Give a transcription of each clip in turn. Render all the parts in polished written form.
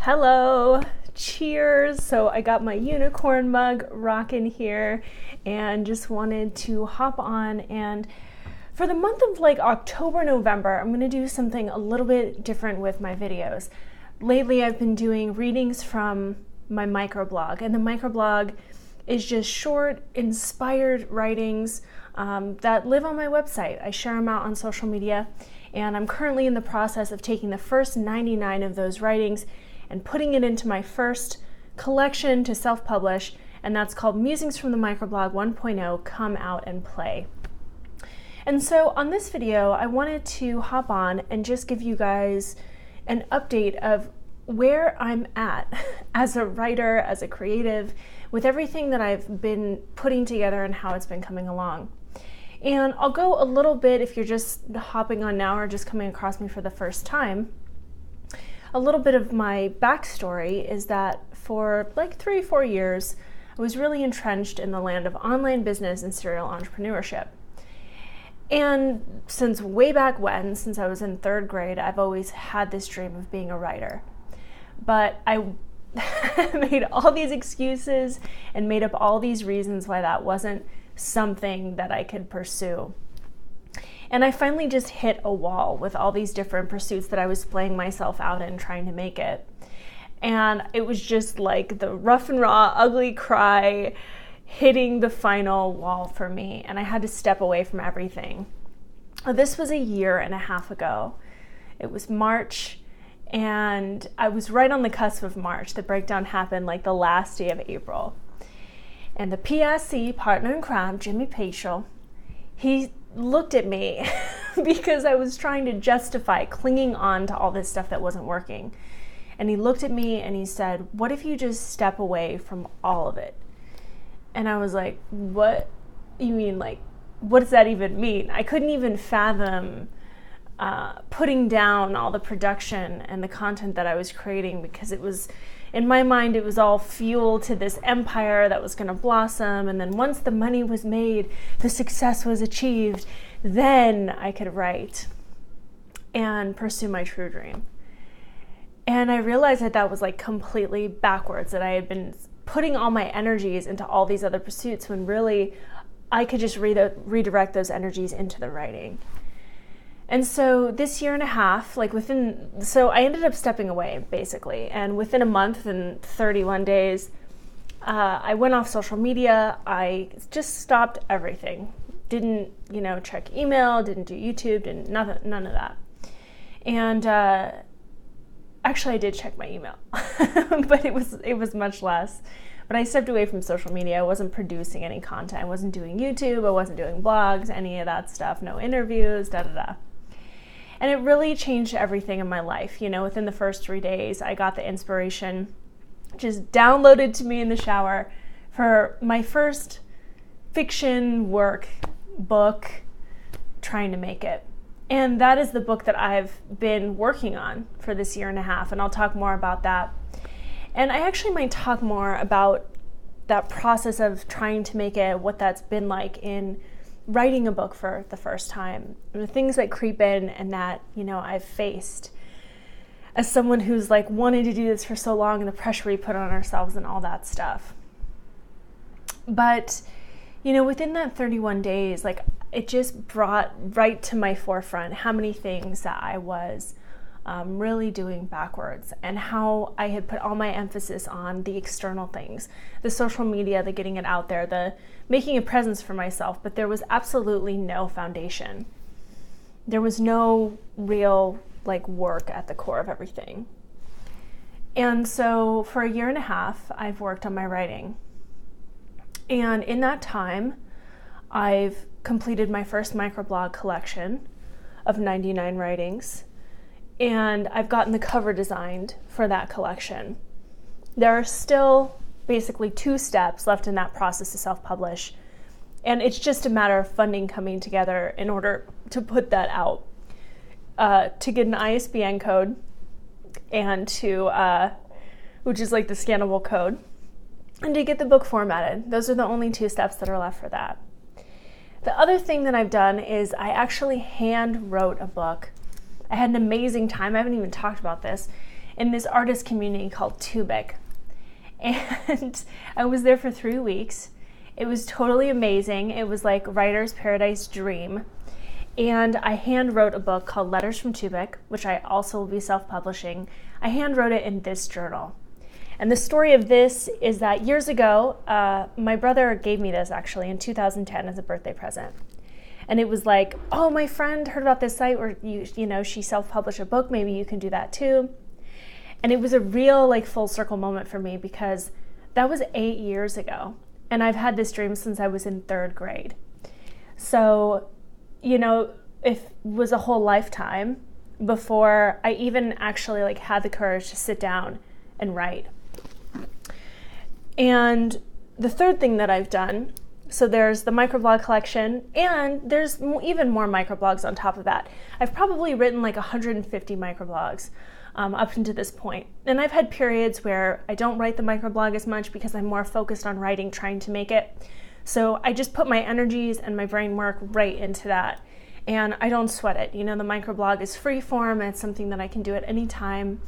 Hello, cheers. So I got my unicorn mug rocking here and just wanted to hop on, and for the month of October, November, I'm going to do something a little bit different with my videos. Lately I've been doing readings from my microblog, and the microblog is just short, inspired writings that live on my website. I share them out on social media, and I'm currently in the process of taking the first 99 of those writings and putting it into my first collection to self-publish, and that's called Musings from the Microblog 1.0, Come Out and Play. And so on this video, I wanted to hop on and just give you guys an update of where I'm at as a writer, as a creative, with everything that I've been putting together and how it's been coming along. And I'll go a little bit, if you're just hopping on now or just coming across me for the first time, a little bit of my backstory is that for 3-4 years, I was really entrenched in the land of online business and serial entrepreneurship. And since way back when, since I was in 3rd grade, I've always had this dream of being a writer. But I made all these excuses and made up all these reasons why that wasn't something that I could pursue. And I finally just hit a wall with all these different pursuits that I was playing myself out in trying to make it. And it was just like the rough and raw, ugly cry hitting the final wall for me. And I had to step away from everything. This was a year and a half ago. It was March, and I was right on the cusp of March. The breakdown happened the last day of April. And the PSC, partner in crime, Jimmy Paschal, he looked at me because I was trying to justify clinging on to all this stuff that wasn't working. And he looked at me and he said, "What if you just step away from all of it?" And I was like, "What? You mean what does that even mean?" I couldn't even fathom putting down all the production and the content that I was creating, because it was, in my mind, it was all fuel to this empire that was going to blossom. And then once the money was made, the success was achieved, then I could write and pursue my true dream. And I realized that that was completely backwards, that I had been putting all my energies into all these other pursuits when really I could just redirect those energies into the writing. And so this year and a half, so I ended up stepping away basically. And within a month and 31 days, I went off social media. I just stopped everything. Didn't, check email, didn't do YouTube, none of that. And actually I did check my email, but it was much less. But I stepped away from social media. I wasn't producing any content. I wasn't doing YouTube. I wasn't doing blogs, any of that stuff. No interviews, da-da-da. And it really changed everything in my life. Within the first 3 days, I got the inspiration just downloaded to me in the shower for my first fiction book, trying to make it. And that is the book that I've been working on for this year and a half, and I'll talk more about that. And I actually might talk more about that process of trying to make it, what that's been like in writing a book for the first time, the things that creep in and that, I've faced as someone who's wanted to do this for so long, and the pressure we put on ourselves and all that stuff. But, within that 31 days, it just brought right to my forefront how many things that I was really doing backwards, and how I had put all my emphasis on the external things, the social media, the getting it out there, the making a presence for myself, but there was absolutely no foundation. There was no real work at the core of everything. And so for a year and a half, I've worked on my writing. And in that time, I've completed my first microblog collection of 99 writings. And I've gotten the cover designed for that collection. There are still basically 2 steps left in that process to self-publish, and it's just a matter of funding coming together in order to put that out, to get an ISBN code, and to, which is the scannable code, and to get the book formatted. Those are the only 2 steps that are left for that. The other thing that I've done is I actually hand wrote a book. I had an amazing time. I haven't even talked about this. in this artist community called Tubac. And I was there for 3 weeks. It was totally amazing. It was like writer's paradise dream. And I hand wrote a book called Letters from Tubac, which I also will be self-publishing. I hand wrote it in this journal. And the story of this is that years ago, my brother gave me this actually in 2010 as a birthday present. And it was like, oh, my friend heard about this site where she self-published a book. Maybe you can do that too. And it was a real like full circle moment for me because that was 8 years ago. And I've had this dream since I was in 3rd grade. So, it was a whole lifetime before I even actually like had the courage to sit down and write. And the third thing that I've done, so there's the microblog collection, and there's even more microblogs on top of that. I've probably written like 150 microblogs up until this point. And I've had periods where I don't write the microblog as much because I'm more focused on writing, trying to make it. So I just put my energies and my brain work right into that. And I don't sweat it. The microblog is free form, and it's something that I can do at any time.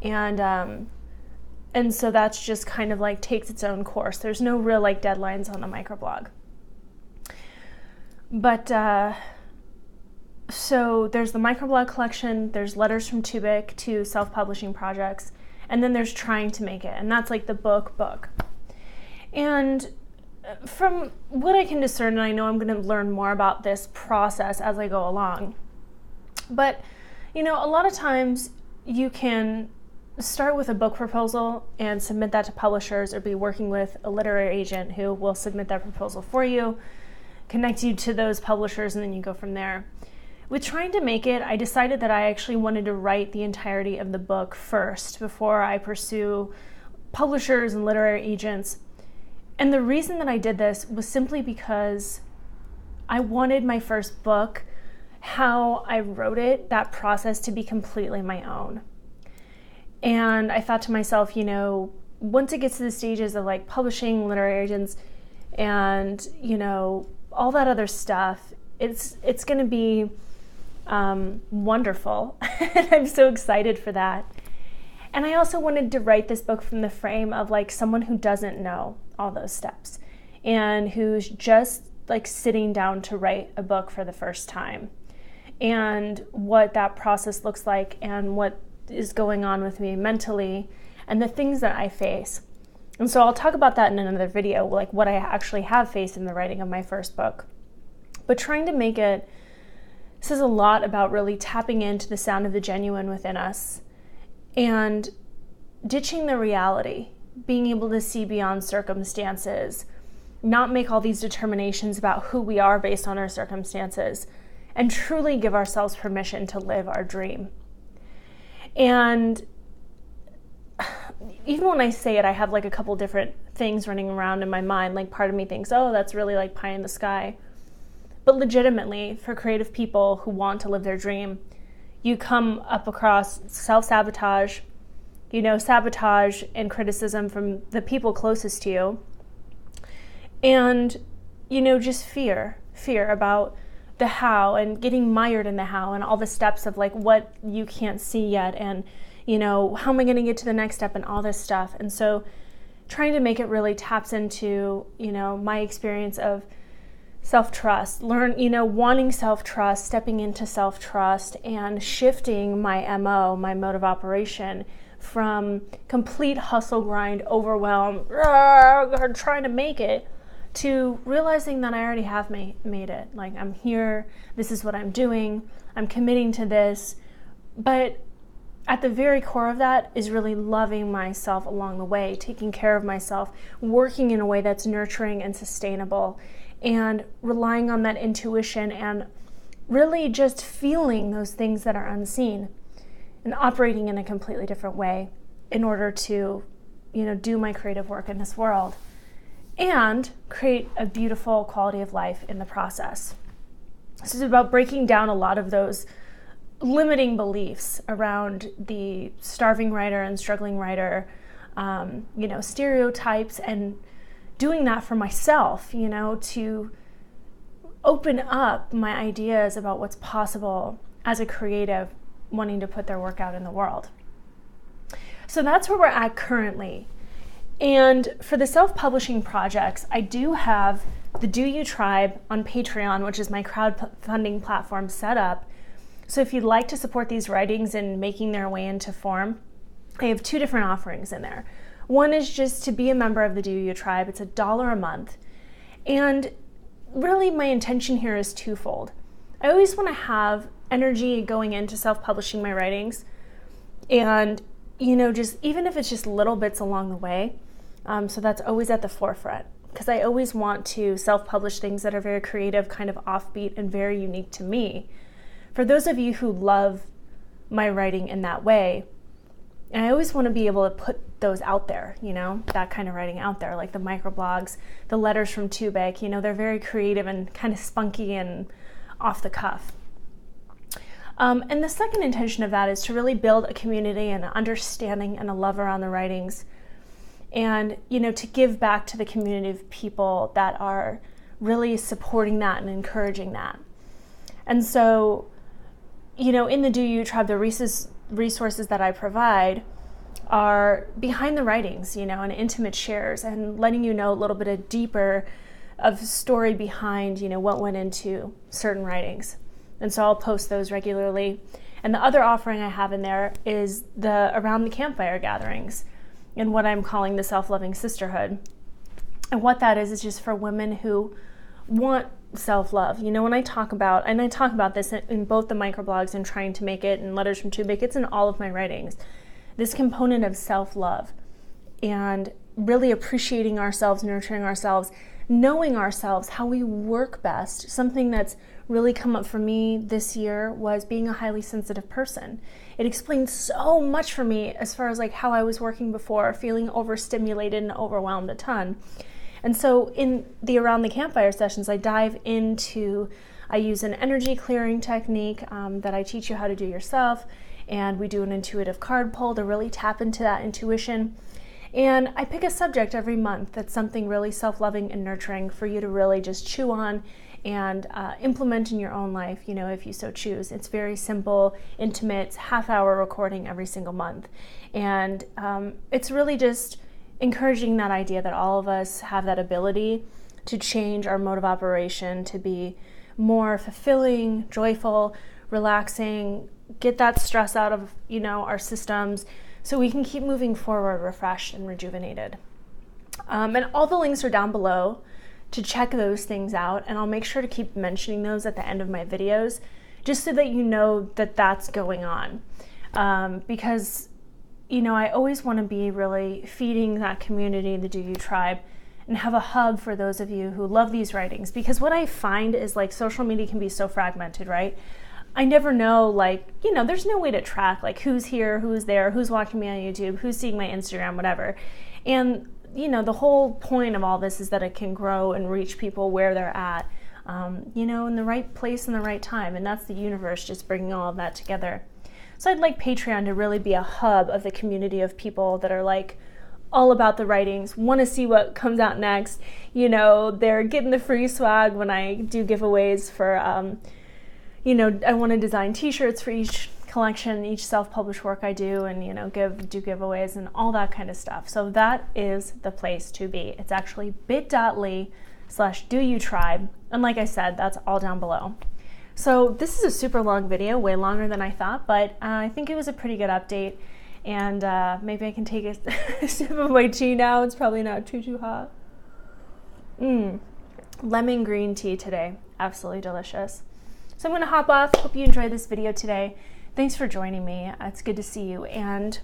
And so that's just kind of like takes its own course. There's no real like deadlines on the microblog. But so there's the microblog collection, there's Letters from Tubac to self-publishing projects, and then there's trying to make it, and that's like the book. And from what I can discern, and I know I'm going to learn more about this process as I go along, but a lot of times you can start with a book proposal and submit that to publishers, or be working with a literary agent who will submit that proposal for you, connect you to those publishers, and then you go from there. With trying to make it, I decided that I actually wanted to write the entirety of the book first before I pursue publishers and literary agents. And the reason that I did this was simply because I wanted my first book, how I wrote it, that process to be completely my own. And I thought to myself, once it gets to the stages of like publishing, literary agents, and all that other stuff, it's going to be wonderful. And I'm so excited for that. And I also wanted to write this book from the frame of like someone who doesn't know all those steps and who's just like sitting down to write a book for the first time, and what that process looks like and what is going on with me mentally and the things that I face. And so I'll talk about that in another video, like what I actually have faced in the writing of my first book. But trying to make it says a lot about really tapping into the sound of the genuine within us and ditching the reality, being able to see beyond circumstances, not make all these determinations about who we are based on our circumstances, and truly give ourselves permission to live our dream. And even when I say it, I have like a couple different things running around in my mind. Like part of me thinks, oh, that's really like pie in the sky. But legitimately, for creative people who want to live their dream, you come up across self-sabotage, sabotage and criticism from the people closest to you. And, just fear about the how, and getting mired in the how, and all the steps of like what you can't see yet, and how am I going to get to the next step, and all this stuff. And so trying to make it really taps into my experience of self-trust, wanting self-trust, stepping into self-trust, and shifting my MO, my mode of operation, from complete hustle grind, overwhelm, trying to make it, to realizing that I already have made it. Like, I'm here, this is what I'm doing, I'm committing to this. But at the very core of that is really loving myself along the way, taking care of myself, working in a way that's nurturing and sustainable, and relying on that intuition, and really just feeling those things that are unseen, and operating in a completely different way in order to, do my creative work in this world, and create a beautiful quality of life in the process. This is about breaking down a lot of those limiting beliefs around the starving writer and struggling writer, stereotypes, and doing that for myself, to open up my ideas about what's possible as a creative wanting to put their work out in the world. So that's where we're at currently. And for the self-publishing projects, I do have the Do You Tribe on Patreon, which is my crowdfunding platform, set up. So if you'd like to support these writings and making their way into form, I have two different offerings in there. One is just to be a member of the Do You Tribe. It's $1 a month. And really my intention here is twofold. I always want to have energy going into self-publishing my writings, and just even if it's just little bits along the way, so that's always at the forefront, because I always want to self-publish things that are very creative, kind of offbeat, and very unique to me. For those of you who love my writing in that way, and I always want to be able to put those out there, that kind of writing out there, like the microblogs, the letters from Tubac, they're very creative and kind of spunky and off the cuff. And the second intention of that is to really build a community and an understanding and a love around the writings, and to give back to the community of people that are really supporting that and encouraging that. And so, in the Do You Tribe, the resources that I provide are behind the writings, and intimate shares, and letting you know a little bit of deeper of story behind, what went into certain writings. And so I'll post those regularly. And the other offering I have in there is the Around the Campfire gatherings, and what I'm calling the Self-Loving Sisterhood. And what that is just for women who want self-love. When I talk about, and I talk about this in both the microblogs and Trying to Make It and Letters from Tubac, it's in all of my writings, this component of self-love and really appreciating ourselves, nurturing ourselves, knowing ourselves, how we work best. Something that's really come up for me this year was being a highly sensitive person. It explained so much for me as far as like how I was working before, feeling overstimulated and overwhelmed a ton. And so in the Around the Campfire sessions, I use an energy clearing technique that I teach you how to do yourself, and we do an intuitive card pull to really tap into that intuition. And I pick a subject every month that's something really self-loving and nurturing for you to really just chew on and implement in your own life, if you so choose. It's very simple, intimate, half-hour recording every single month. And it's really just encouraging that idea that all of us have that ability to change our mode of operation, to be more fulfilling, joyful, relaxing, get that stress out of, our systems, so we can keep moving forward refreshed and rejuvenated. And all the links are down below to check those things out, and I'll make sure to keep mentioning those at the end of my videos, just so that you know that that's going on. Because, I always want to be really feeding that community, the Do You Tribe, and have a hub for those of you who love these writings. Because what I find is like social media can be so fragmented, right? I never know, there's no way to track who's here, who's there, who's watching me on YouTube, who's seeing my Instagram, whatever. And, the whole point of all this is that it can grow and reach people where they're at, in the right place and the right time. And that's the universe just bringing all of that together. So I'd like Patreon to really be a hub of the community of people that are all about the writings, want to see what comes out next. They're getting the free swag when I do giveaways for, I want to design t-shirts for each collection, each self-published work I do, and do giveaways and all that kind of stuff. So that is the place to be. It's actually bit.ly/doyoutribe, and like I said, that's all down below. So this is a super long video, way longer than I thought, but I think it was a pretty good update, and maybe I can take a sip of my tea now. It's probably not too hot. Lemon green tea today, absolutely delicious. So I'm going to hop off. Hope you enjoyed this video today. Thanks for joining me. It's good to see you. And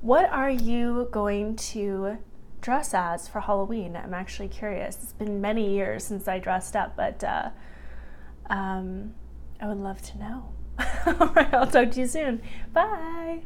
what are you going to dress as for Halloween? I'm actually curious. It's been many years since I dressed up, but I would love to know. All right, I'll talk to you soon. Bye.